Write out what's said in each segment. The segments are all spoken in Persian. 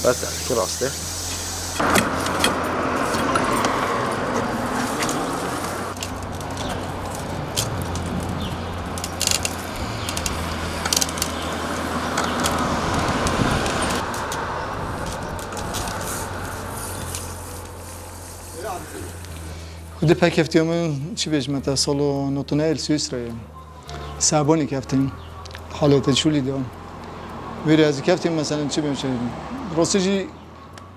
بس که راسته خود پکفتیامون چی بهش متا سالو نوتونه السویس رای سابونی کفتیم حالت شولی دام ویری از کفتیم مثلا چی بهش راستجی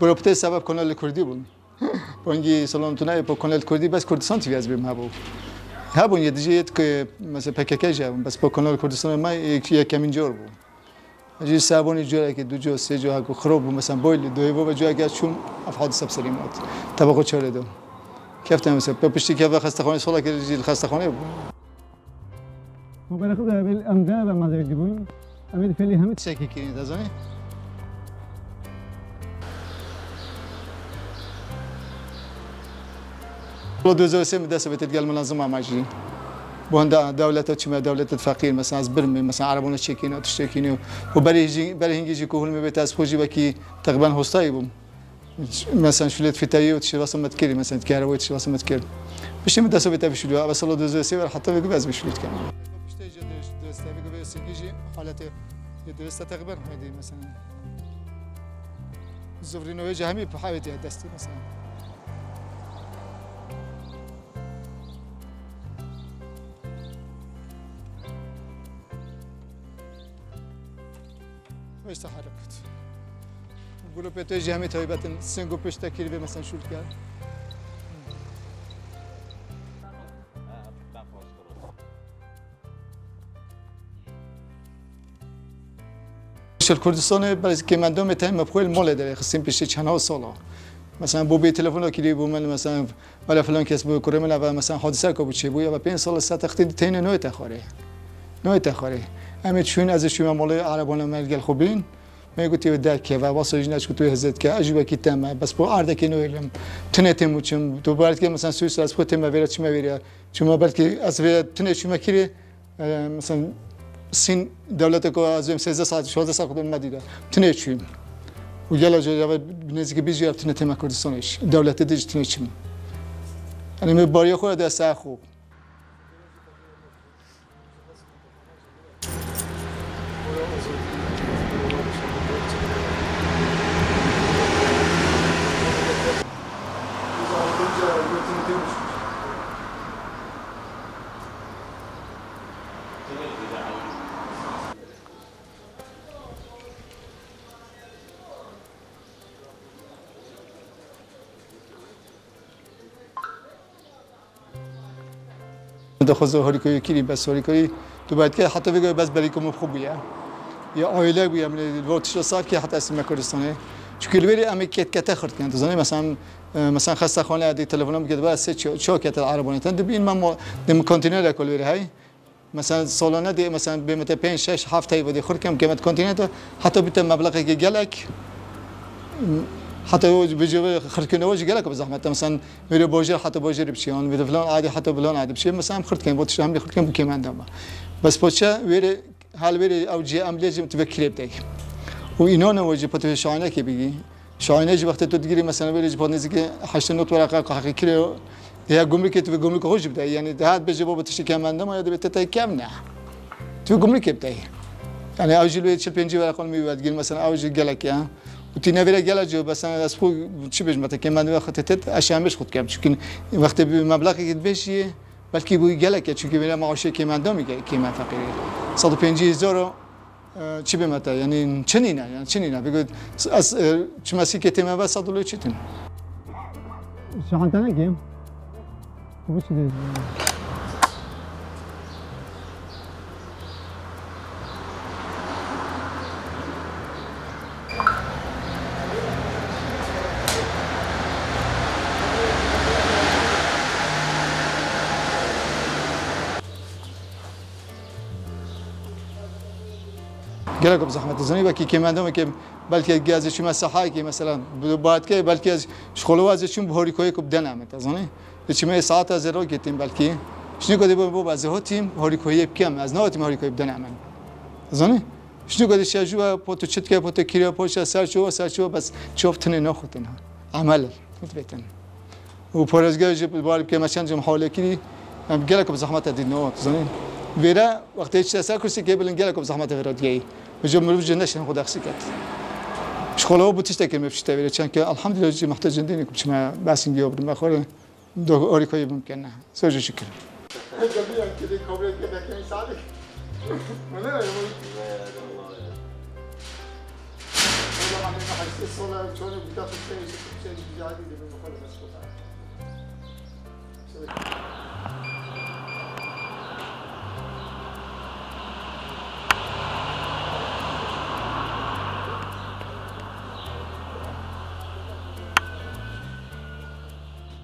برابطه سبب کانال کردی بود بانگی سالو نوتونه با کانال کردی بس کردستان تیوی از بیم هبود هبون یه دیگه که مثلا پککش هبون بس با کانال کردستان ما یک کمین جور بود اجی سابونی جوری که دو جو سه جو هاکو خراب بود مثلا بایل دوی و جوی که چون افعاد سبسریمات طبقه چهره دو كيفتها مثلا بشتي كيف خسته خانه صلاة كده جيل خسته خانه وبرا خذ الأمداد ما زي يجيبون أمد فيلي هم شكل كيني تزاني والله دوزو سيم داسة بتتقال منظمة ماجي بوندا دولة تشمع دولة فقير مثلا از برمي مثلا عربون تشكينه و تشتكينه وبري هنجي كهول مبيت از خوجي بكي تقريبا هوستاي بوم مثلا شلت في تايو تشي راسم متكري مثلا تكهرباء تشي راسم متكري باش ما داسو بتا بشلو بس الله دوزو سيور حتى بيجي باز بشلوت كان باش تيجي درست بيجي بس يجي حالته درست تقريبا هذه مثلا زوفرينو يجي همي بحاجه دستي مثلا باش تحركت بقولوا بيتجي همي تايبات سنجو باش تاكيري مثلا شو الكار الكردستان برای که من دوم تایم مبخول مال داره خصیم پیش چند ساله مثلا بو بی تلفن که بو من مثلا ولی فلان کس بو کریم ولی مثلا حادثه که بود چه بود و 5 سال ست اختید تین نوع تخاره امید چون از شما مال عربان ملگل خوبین میگویی دکه و واسه جنش که توی هزت که عجیبه کی تمه بس با ارده که نویلم تنه تیمو چم تو باید که مثلا سوئیس از خود تیم ویرا چی می‌ویرا چون بلکه از ویرا تنه چی می‌کری مثلا سین دولت که از 13 ساعت 14 ساعت قدام مدیده تنه چی و یلا جواب نزدیک 20 یافت تنه تیم کردستانش دولت دیج تنه چی یعنی می باری خود دست خوب دخوازه هریکایی کلی بس هریکایی تو باید که حتی بگه بس برای کم خوب بیه یا عائله بیه من وقتش صار که حتی اسم کردستانه چون کلبری امی کت خرد کنند زنی مثلا خسته خانه عادی تلفنم میگه بس چه کت العربانه تند بین من دم کانتینر کلبری های مثلا سالانه دی مثلا به مت 5 6 7 تا بدی خرد کم قیمت کانتینر حتی بیت مبلغی که گلک حتى بيجي خرج وجه قال لك بزحمه مثلا ميري بوجر حتى بوجر بشيان بده فلان عادي حتى فلان عادي بشي مثلا خرج كان بوتش هم خرج كان بكم عندما بس بوتشا ويري حال ويري او جي ام لازم تفكر بدك وينونا وجه بتو شاينه كي بيجي شاينه جي وقت تدري مثلا ويري جبت نزك 8 نقط ورقه حقيقي هي جمرك تو جمرك خوش بدا يعني هاد بجيبه بتشي كم عندما يد بتتاي كم نه تو جمرك بدا يعني اوجي لو يتشل بنجي ورقه ميواد مثلا اوجي قال لك يا وتی نویره گله جو بس از خو چی بهش مت که من وقت تت اشامش خود کم چون وقتی مبلغی که بشی بلکه بو گله که چون میره معاشه که من میگه که من فقیری 150000 چی به مت یعنی چنینه بگو از چه مسی که تیم و صدولو چی تیم شانتانه کیم خوبه چی گله زحمت زنی و کی مندم که بلکه گازش مساحه که مثلا بعد که بلکه از شغل وازشون بهاری کوی کوب دنم تازنی چه می ساعت از رو گتیم بلکه شنو کدی بو از هاتیم هاری کوی کم از نه هاتیم هاری کوی دنم تازنی شنو قد شجوا بوتو تشتكي بوتو كيريا بوشا سارشو بس شوفتني ناخذتها عمل مثبتن وبورزجا جب بالك كما كان جم حوالي هم قالك بزحمه دينو زين فيرا وقت تشسا كرسي قبل قالك بزحمه فيرات جاي بجم مروج نش ناخذ اخسكت شغله بتشتكي ما بتشتكي عشان الحمد لله جي محتاج دينك مش ما بس نجي ما خور دو اوريكوي ممكن سوجي شكرا جميع كده كوبريت كده كان يساعدك ولا لا والله عندنا حس الصلاة شلون بتاخذ شيء جديد من المخالفة.